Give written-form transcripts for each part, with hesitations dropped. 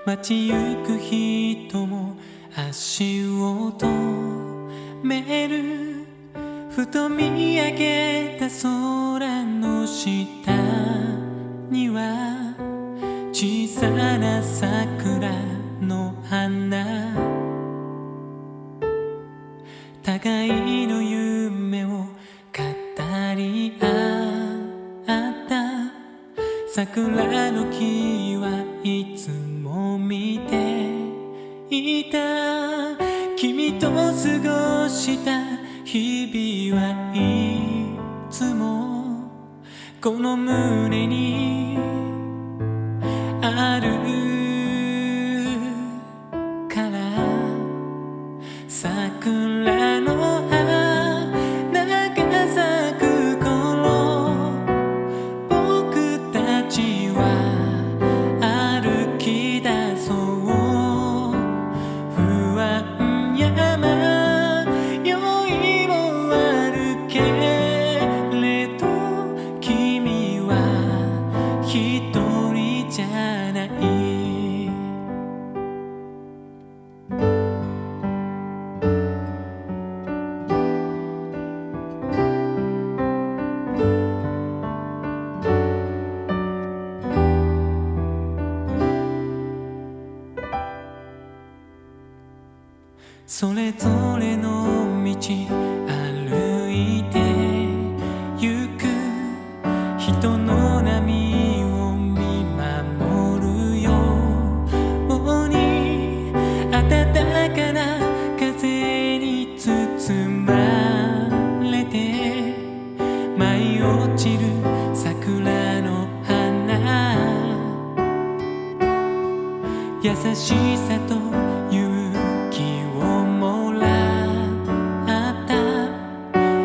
街行く人も足を止める。ふと見上げた空の下には小さな桜の花、互いの夢を語り合った桜の木はいつも見ていた。君と過ごした日々はいつもこの胸にあるから。桜の花が咲く頃、僕たちは歩き出そう。不安や迷いもあるけれど、君は一人じゃない。それぞれの道歩いてゆく、人の波を見守るように、暖かな風に包まれて舞い落ちる桜の花、優しさと勇気をもらった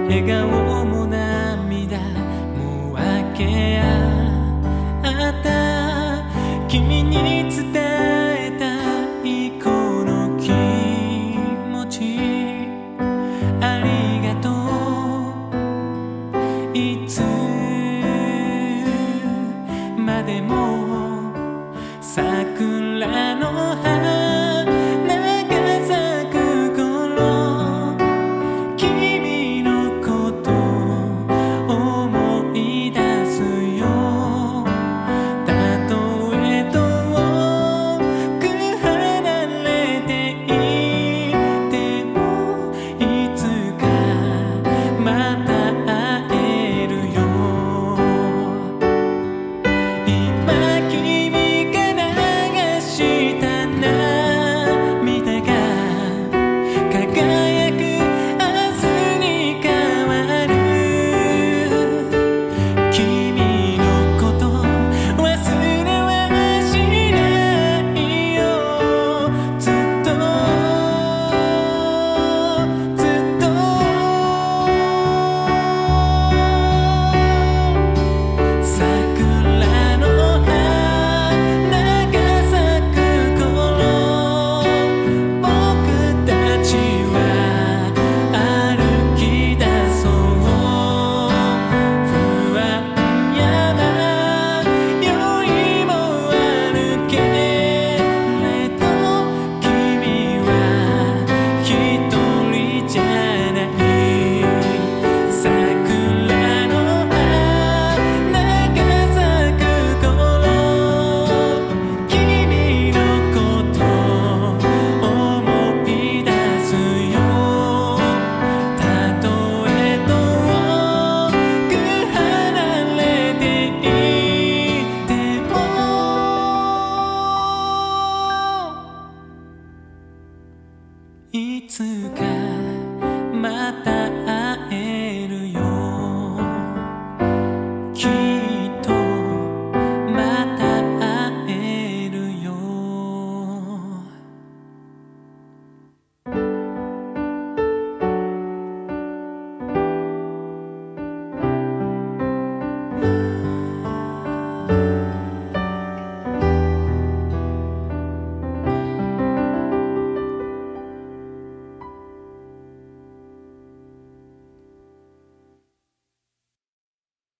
笑顔も涙も分け合った君に伝えたいこの気持ち、ありがとう。いつまでも桜の花